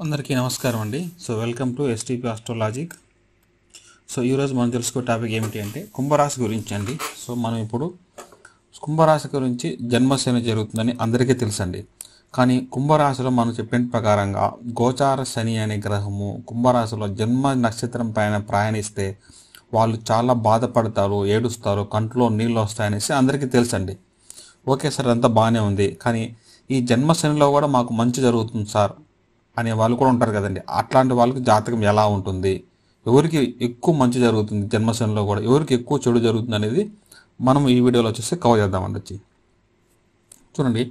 అందరికీ నమస్కారం అండి. Welcome to STP Astrologic. ఈరోజు మనం తెలుసుకో టాపిక్ ఏమిటి అంటే కుంభరాశి గురించి అండి. మనం ఇప్పుడు కుంభరాశి గురించి జన్మశని జరుగుతుందని అందరికీ తెలుసండి. కానీ కుంభరాశిలో మనం చెప్పిన ప్రకారంగా గోచార శని అనే గ్రహము కుంభరాశిలో జన్మ నక్షత్రం పైన ప్రయాణిస్తే వాళ్ళు చాలా బాధపడతారు, ఏడుస్తారు, కంట్లో నీళ్ళు వస్తాయనేసి అందరికీ తెలుసండి. ఓకే సార్, అంతా బాగానే ఉంది, కానీ ఈ జన్మశనిలో కూడా మాకు మంచి జరుగుతుంది సార్ అనే వాళ్ళు కూడా ఉంటారు కదండి. అట్లాంటి వాళ్ళకి జాతకం ఎలా ఉంటుంది, ఎవరికి ఎక్కువ మంచి జరుగుతుంది జన్మశనిలో కూడా, ఎవరికి ఎక్కువ చెడు జరుగుతుంది అనేది మనం ఈ వీడియోలో వచ్చేసి కవర్ చేద్దామండి. చూడండి,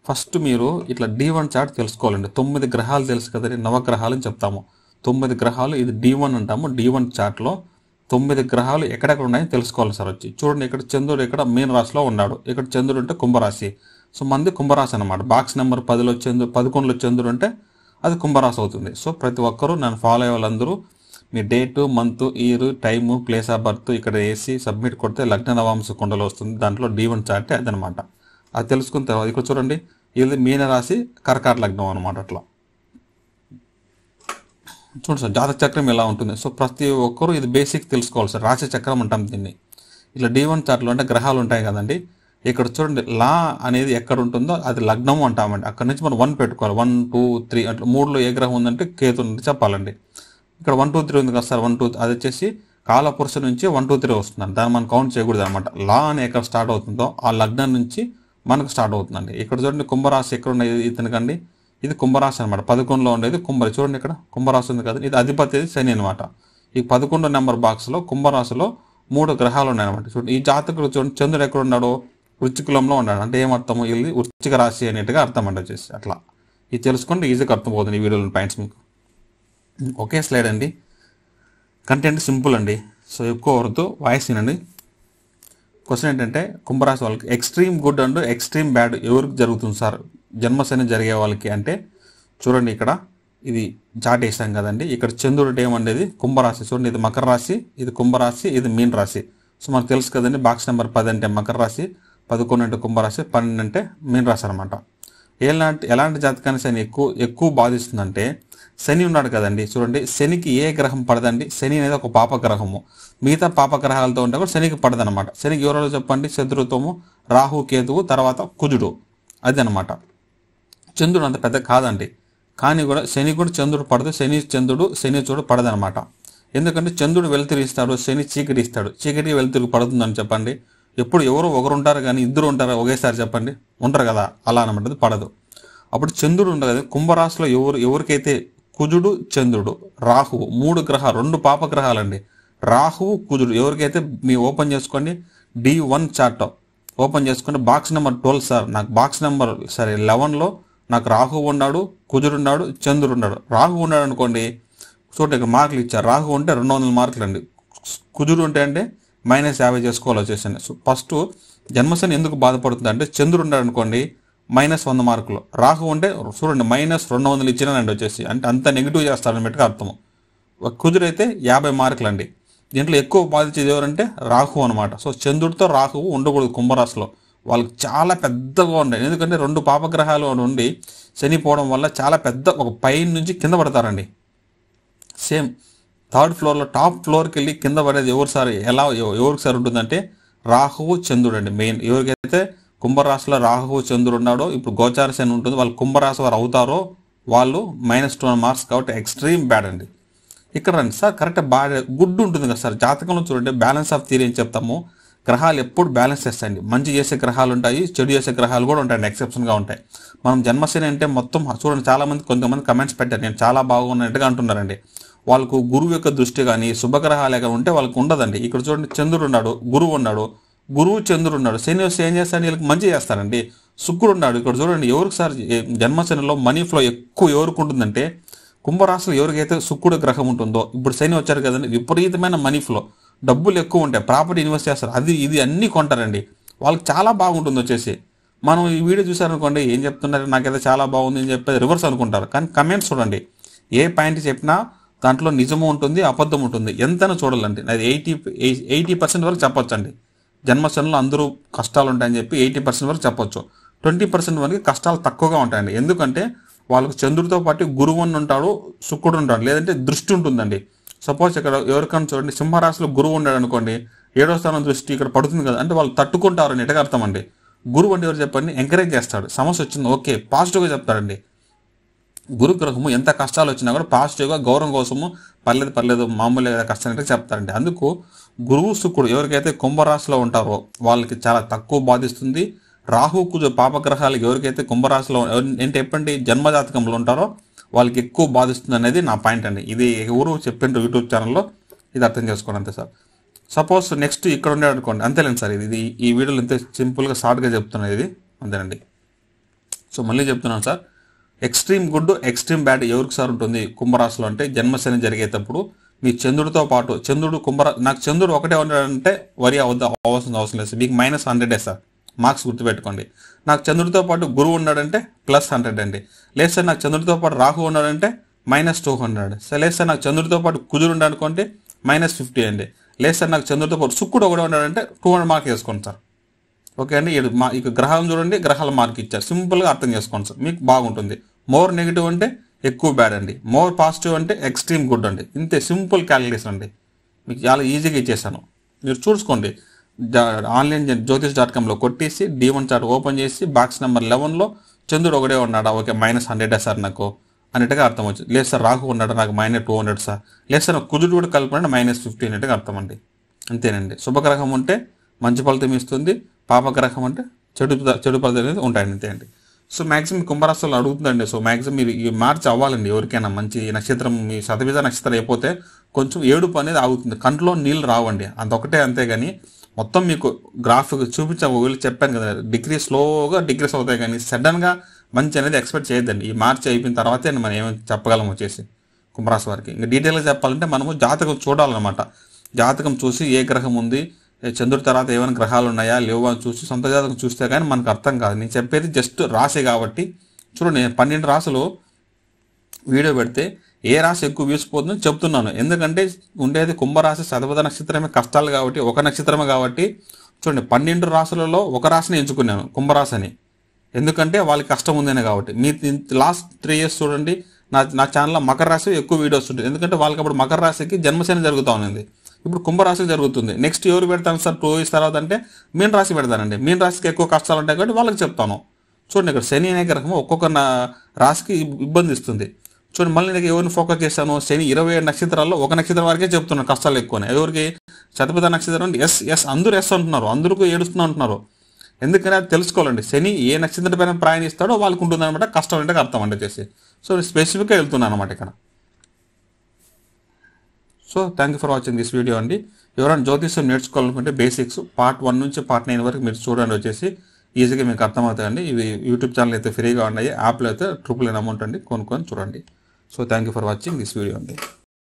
ఫస్ట్ మీరు ఇట్లా D1 చార్ట్ తెలుసుకోవాలండి. 9 గ్రహాలు తెలుసు కదండి, నవగ్రహాలు అని చెప్తాము. 9 గ్రహాలు, ఇది D1 అంటాము. D1 చార్ట్లో 9 గ్రహాలు ఎక్కడెక్కడ ఉన్నాయని తెలుసుకోవాలి సార్. చూడండి, ఇక్కడ చంద్రుడు ఇక్కడ మీన రాశిలో ఉన్నాడు, ఇక్కడ చంద్రుడు అంటే కుంభరాశి. మంది కుంభరాశి అనమాట. బాక్స్ నెంబర్ 10లో చంద్రుడు, 11లో చంద్రుడు అంటే అది కుంభరాశి అవుతుంది. ప్రతి ఒక్కరూ నన్ను ఫాలో అయ్యే వాళ్ళందరూ మీ date, month, year, time, place of birth ఇక్కడ వేసి సబ్మిట్ కొడితే లగ్న నవాంశ కుండలో వస్తుంది. దాంట్లో D1 చార్టే అదనమాట. అది తెలుసుకున్న తర్వాత ఇక్కడ చూడండి, ఇది మీన రాశి, కర్కాట లగ్నం అనమాట. అట్లా చూడండి సార్, జాతక చక్రం ఎలా ఉంటుంది. ప్రతి ఒక్కరూ ఇది బేసిక్ తెలుసుకోవాలి సార్. రాశి చక్రం అంటాం దీన్ని. ఇట్లా D1 చార్ట్లో అంటే గ్రహాలు ఉంటాయి కదండి. ఇక్కడ చూడండి, లా అనేది ఎక్కడ ఉంటుందో అది లగ్నం అంటామండి. అక్కడ నుంచి మనం 1 పెట్టుకోవాలి. 1, 2, 3 అట్లా 3లో ఏ గ్రహం ఉందంటే కేతు ఉంది చెప్పాలండి. ఇక్కడ 1, 2, 3 ఉంది కదా సార్. 1, 2 అది వచ్చేసి కాలపురుష నుంచి 1, 2, 3 వస్తుందండి. దాన్ని మనం కౌంట్ చేయకూడదు అనమాట. లా అని ఎక్కడ స్టార్ట్ అవుతుందో ఆ లగ్నం నుంచి మనకు స్టార్ట్ అవుతుందండి. ఇక్కడ చూడండి, కుంభరాశి ఎక్కడ ఉన్నది ఇతనికండి, ఇది కుంభరాశి అనమాట. 11లో ఉండేది కుంభరాశి. చూడండి, ఇక్కడ కుంభరాశి ఉంది కదా, ఇది అధిపతి శని అనమాట. ఈ 11 నెంబర్ బాక్స్లో కుంభరాశిలో 3 గ్రహాలు ఉన్నాయన్నమాట. చూడండి, ఈ జాతకుడు చూడండి, చంద్రుడు ఎక్కడ ఉన్నాడో వృశ్చికులంలో ఉన్నాడు. అంటే ఏమర్థము, ఇది వృశ్చిక రాశి అనేట్టుగా అర్థం అండి. వచ్చేసి అట్లా ఇది తెలుసుకుంటే ఈజీగా అర్థమవుతుంది ఈ వీడియోలో పాయింట్స్ మీకు. ఒకే స్లైడ్ అండి, కంటెంట్ సింపుల్ అండి. ఎక్కువ వరదు, వాయిస్ వినండి. క్వశ్చన్ ఏంటంటే, కుంభరాశి వాళ్ళకి extreme good and extreme bad ఎవరికి జరుగుతుంది సార్ జన్మశని జరిగే వాళ్ళకి అంటే, చూడండి ఇక్కడ ఇది చాట్ వేసాం కదండి. ఇక్కడ చంద్రుడు ఏమండేది కుంభరాశి. చూడండి, ఇది మకర రాశి, ఇది కుంభరాశి, ఇది మీన రాశి. మనకు తెలుసు కదండి, బాక్స్ నెంబర్ 10 అంటే మకర రాశి, 11 అంటే కుంభరాశి, 12 అంటే మీన రాశి అనమాట. ఎలాంటి జాతకాన్ని శని ఎక్కువ బాధిస్తుందంటే, శని ఉన్నాడు కదండి. చూడండి, శనికి ఏ గ్రహం పడదండి. శని అనేది ఒక పాపగ్రహము. మిగతా పాపగ్రహాలతో ఉంటే కూడా శనికి పడదనమాట. శనికి ఎవరో చెప్పండి, శత్రుత్వము, రాహు, కేతువు, తర్వాత కుజుడు, అది అనమాట. చంద్రుడు అంత పెద్ద కాదండి, కానీ కూడా శని కూడా చంద్రుడు పడదు. శని చూడు పడదనమాట. ఎందుకంటే చంద్రుడు వెలుతురు ఇస్తాడు, శని చీకటి ఇస్తాడు. చీకటి వెలుతురు పడుతుందని చెప్పండి. ఎప్పుడు ఎవరో ఒకరు ఉంటారు కానీ ఇద్దరు ఉంటారా ఒకేసారి చెప్పండి, ఉంటారు కదా, అలా అనమాట. అది పడదు. అప్పుడు చంద్రుడు ఉండదు కదా. కుంభరాశిలో ఎవరికైతే కుజుడు, చంద్రుడు, రాహువు, 3 గ్రహాలు, 2 పాపగ్రహాలండి. రాహువు, కుజుడు ఎవరికైతే మీ ఓపెన్ చేసుకోండి, D1 చార్ట్ ఓపెన్ చేసుకోండి. బాక్స్ నెంబర్ 12 సార్, నాకు బాక్స్ నెంబర్ 11లో నాకు రాహువు ఉన్నాడు, కుజుడు ఉన్నాడు, చంద్రుడు ఉన్నాడు. రాహువు ఉన్నాడు అనుకోండి, చూడండి ఇక్కడ మార్కులు ఇచ్చారు. రాహువు ఉంటే 200 మార్కులు అండి. కుజుడు ఉంటే అంటే -50 చేసుకోవాలి వచ్చేసండి. ఫస్ట్ జన్మశని ఎందుకు బాధపడుతుంది అంటే, చంద్రుడు ఉన్నాడు అనుకోండి -100 మార్కులు, రాహు ఉంటే చూడండి -200 ఇచ్చినానండి వచ్చేసి, అంటే అంత నెగిటివ్ చేస్తారన్నట్టుగా అర్థము. కుజుడు అయితే 50 మార్కులు అండి. దీంట్లో ఎక్కువ బాధించేది ఎవరంటే రాహు అనమాట. చంద్రుడితో రాహువు ఉండకూడదు కుంభరాశిలో. వాళ్ళకి చాలా పెద్దగా ఉంటాయి. ఎందుకంటే 2 పాపగ్రహాలు నుండి చనిపోవడం వల్ల చాలా పెద్ద ఒక పైన నుంచి కింద పడతారండి. సేమ్ 3rd ఫ్లోర్లో టాప్ ఫ్లోర్కి వెళ్ళి కింద పడేది ఎవరికి సార్ ఉంటుందంటే రాహువు, చంద్రుడు అండి మెయిన్. ఎవరికైతే కుంభరాశిలో రాహువు, చంద్రుడు ఉన్నాడో, ఇప్పుడు గోచార శని ఉంటుంది, వాళ్ళు కుంభరాశి వారు అవుతారో వాళ్ళు -2 మార్క్స్ కాబట్టి ఎక్స్ట్రీమ్ బ్యాడ్ అండి. ఇక్కడ రండి సార్, కరెక్ట్ బ్యాడ్ గుడ్ ఉంటుంది కదా సార్. జాతకంలో చూడండి, బ్యాలెన్స్ ఆఫ్ థియరీ అని చెప్తాము. గ్రహాలు ఎప్పుడు బ్యాలెన్స్ చేస్తాయండి. మంచి చేసే గ్రహాలు ఉంటాయి, చెడు చేసే గ్రహాలు కూడా ఉంటాయండి, ఎక్సెప్షన్గా ఉంటాయి. మనం జన్మశని అంటే మొత్తం చూడండి, చాలామంది కొంతమంది కమెంట్స్ పెట్టారు, నేను చాలా బాగున్నట్టుగా అంటున్నారండి. వాళ్ళకు గురువు యొక్క దృష్టి కానీ శుభగ్రహాలు ఎక్కడ ఉంటే వాళ్ళకు ఉండదండి. ఇక్కడ చూడండి, చంద్రుడు ఉన్నాడు, గురువు ఉన్నాడు, చంద్రుడు ఉన్నాడు. శని వస్తే ఏం చేస్తాడు, వీళ్ళకి మంచి చేస్తారండి. శుక్రుడు ఉన్నాడు. ఇక్కడ చూడండి, ఎవరికి సార్ జన్మశనిలో మనీ ఫ్లో ఎక్కువ ఎవరికి ఉంటుందంటే, కుంభరాశిలో ఎవరికైతే శుక్రుడు గ్రహం ఉంటుందో, ఇప్పుడు శని వచ్చారు కదండి, విపరీతమైన మనీ ఫ్లో, డబ్బులు ఎక్కువ ఉంటాయి, ప్రాపర్టీ ఇన్వెస్ట్ చేస్తారు, ఇది అన్నీ కొంటారండి. వాళ్ళకి చాలా బాగుంటుంది వచ్చేసి. మనం ఈ వీడియో చూసారనుకోండి, ఏం చెప్తున్నారు, నాకైతే చాలా బాగుంది అని చెప్పేది రివర్స్ అనుకుంటారు. కానీ కమెంట్స్ చూడండి, ఏ పాయింట్ చెప్పినా దాంట్లో నిజము ఉంటుంది, అబద్ధం ఉంటుంది. ఎంతైనా చూడాలండి. అది 80% వరకు చెప్పొచ్చు అండి. జన్మశనిలో అందరూ కష్టాలు ఉంటాయని చెప్పి 80% వరకు చెప్పొచ్చు. 20% వరకు కష్టాలు తక్కువగా ఉంటాయండి. ఎందుకంటే వాళ్ళకు చంద్రుడితో పాటు గురువు అని ఉంటాడు, శుక్రుడు ఉంటాడు, లేదంటే దృష్టి ఉంటుందండి. సపోజ్ ఇక్కడ ఎవరికైనా చూడండి సింహరాశిలో గురువు ఉన్నాడు అనుకోండి, 7వ స్థానం దృష్టి ఇక్కడ పడుతుంది కదా, అంటే వాళ్ళు తట్టుకుంటారు అనేట్టుగా అర్థం అండి. గురువు అంటే ఎవరు చెప్పండి, ఎంకరేజ్ చేస్తాడు. సమస్య వచ్చింది ఓకే పాజిటివ్గా చెప్తాడండి. గురుగ్రహము ఎంత కష్టాలు వచ్చినా కూడా పాజిటివ్గా గౌరవం కోసము పర్లేదు మామూలుగా కష్టం అంటే చెప్తారండి. అందుకు గురువు శుక్రుడు ఎవరికైతే కుంభరాశిలో ఉంటారో వాళ్ళకి చాలా తక్కువ బాధిస్తుంది. రాహు కుజ పాపగ్రహాలకు ఎవరికైతే కుంభరాశిలో ఏంటి చెప్పండి జన్మజాతకంలో ఉంటారో వాళ్ళకి ఎక్కువ బాధిస్తుంది అనేది నా పాయింట్ అండి. ఇది ఎవరు చెప్పిండ్రు యూట్యూబ్ ఛానల్లో, ఇది అర్థం చేసుకోండి అంతే సార్. సపోజ్ నెక్స్ట్ ఇక్కడ ఉండే అనుకోండి, అంతేలేండి సార్. ఇది ఈ వీడియోలో ఇంత సింపుల్గా షార్ట్గా చెప్తున్నది ఇది అంతేనండి. సో మళ్ళీ చెప్తున్నాను sir, extreme good extreme bad ఎవరికి సార్ ఉంటుంది కుంభరాశిలో అంటే జన్మశని జరిగేటప్పుడు మీ చంద్రుడితో పాటు చంద్రుడు నాకు చంద్రుడు ఒకటే ఉన్నాడంటే వరి అవసరం లేదు, మీకు -100 సార్, మార్క్స్ గుర్తుపెట్టుకోండి. నాకు చంద్రుడితో పాటు గురువు ఉన్నాడంటే +100 అండి. లేదు సార్ నాకు చంద్రుడితో పాటు రాహు ఉన్నాడంటే -200. సార్ లేదు సార్ నాకు చంద్రుడితో పాటు కుజుడు ఉన్నాడనుకోండి -50 అండి. లేదు సార్ నాకు చంద్రుడితో పాటు శుక్రుడు ఒకటే ఉన్నాడంటే 200 మార్క్ వేసుకోండి సార్. ఓకే అండి, ఇక గ్రహాలను చూడండి, గ్రహాల మార్క్ ఇచ్చారు, సింపుల్గా అర్థం చేసుకోండి సార్, మీకు బాగుంటుంది. మోర్ నెగిటివ్ అంటే ఎక్కువ బ్యాడ్ అండి, మోర్ పాజిటివ్ అంటే ఎక్స్ట్రీమ్ గుడ్ అండి. ఇంతే సింపుల్ క్యాలిక్యులేషన్ అండి, మీకు చాలా ఈజీగా ఇచ్చేసాను. మీరు చూసుకోండి, ఆన్లైన్ జ్యోతిష్.comలో కొట్టేసి D1 చార్ట్ ఓపెన్ చేసి బాక్స్ నెంబర్ 11లో చంద్రుడు ఒకటే ఉన్నాడా, ఓకే -100 సార్ నాకు అన్నట్టుగా అర్థం వచ్చింది. లేదు సార్ రాహు ఉన్నాడు నాకు -200 సార్, లేదు సార్ కుజుడు కూడా కలుపుకుంటే -50 అన్నట్టుగా అర్థం అండి. అంతేనండి. శుభగ్రహం ఉంటే మంచి ఫలితం ఇస్తుంది, పాపగ్రహం అంటే చెడు ఫలితం అనేది ఉంటాయండి, అంతే అండి. సో మ్యాక్సిమం కుంభరాశులు అడుగుతుందండి. సో మ్యాక్సిమం మీరు ఈ మార్చి అవ్వాలండి ఎవరికైనా. మంచి నక్షత్రం మీ శతబీజ నక్షత్రం అయిపోతే కొంచెం ఏడుపు అనేది ఆగుతుంది, కంట్లో నీళ్ళు రావండి, అంతొకటే. అంతేగాని మొత్తం మీకు గ్రాఫిక్ వీళ్ళు చెప్పాను కదా, స్లోగా డిగ్రీస్ అవుతాయి, కానీ సడన్గా మంచి అనేది ఎక్స్పెక్ట్ చేయొద్దండి. ఈ మార్చి అయిపోయిన తర్వాతే మనం ఏమైనా చెప్పగలం వచ్చేసి కుంభరాశి వారికి. ఇంకా డీటెయిల్గా చెప్పాలంటే మనము జాతకం చూడాలన్నమాట. జాతకం చూసి ఏ గ్రహం ఉంది, చంద్రుడి తర్వాత ఏమైనా గ్రహాలు ఉన్నాయా లేవా అని చూసి సొంత జాతకం చూస్తే కానీ మనకు అర్థం కాదు. నేను చెప్పేది జస్ట్ రాశి కాబట్టి చూడండి, నేను 12 రాశులు వీడియో పెడితే ఏ రాశి ఎక్కువ వ్యూస్ పోతుందో చెప్తున్నాను. ఎందుకంటే ఉండేది కుంభరాశి శతపథ నక్షత్రమే కష్టాలు కాబట్టి, ఒక నక్షత్రమే కాబట్టి చూడండి 12 రాశులలో ఒక రాశిని ఎంచుకున్నాను కుంభరాశిని, ఎందుకంటే వాళ్ళకి కష్టం ఉందనే కాబట్టి. మీ లాస్ట్ 3 years చూడండి నా ఛానల్లో మకర రాశి ఎక్కువ వీడియోస్ ఉంటుంది, ఎందుకంటే వాళ్ళకి అప్పుడు మకర రాశికి జన్మశని జరుగుతూ ఉంది. ఇప్పుడు కుంభరాశికి జరుగుతుంది. నెక్స్ట్ ఎవరు పెడతాను సార్ 2 years తర్వాత అంటే మీన రాశి పెడతానండి. మీన రాశికి ఎక్కువ కష్టాలు ఉంటాయి కాబట్టి వాళ్ళకి చెప్తాను. చూడండి ఇక్కడ శని అనే గ్రహం ఒక్కొక్క రాశికి ఇబ్బంది ఇస్తుంది. చూడండి మళ్ళీ నేను ఎవరిని ఫోకస్ చేశాను, శని 27 నక్షత్రాల్లో ఒక నక్షత్రం వరకే చెప్తున్నాను కష్టాలు ఎక్కువనే. ఎవరికి శతపథ నక్షత్రం ఎస్ అందరూ ఎస్ అంటున్నారు, అందరికీ ఏడుస్తున్నా అంటున్నారు. ఎందుకని అది తెలుసుకోవాలండి. శని ఏ నక్షత్రం పైన ప్రయాణిస్తాడో వాళ్ళకు ఉంటుంది అనమాట కష్టం అంటే అర్థం అంటే చేసి. సో స్పెసిఫిక్గా వెళ్తున్నాను అనమాట ఇక్కడ. So thank you for watching this video అండి. ఎవరైనా జ్యోతిష్యం నేర్చుకోవాలనుకుంటే బేసిక్స్ పార్ట్ 1 నుంచి పార్ట్ 9 వరకు మీరు చూడండి, వచ్చేసి ఈజీగా మీకు అర్థమవుతాయండి. ఇవి యూట్యూబ్ ఛానల్ అయితే ఫ్రీగా ఉన్నాయి, యాప్లో అయితే 999 అమౌంట్ అండి, కొనుక్కొని చూడండి. So thank you for watching this video అండి.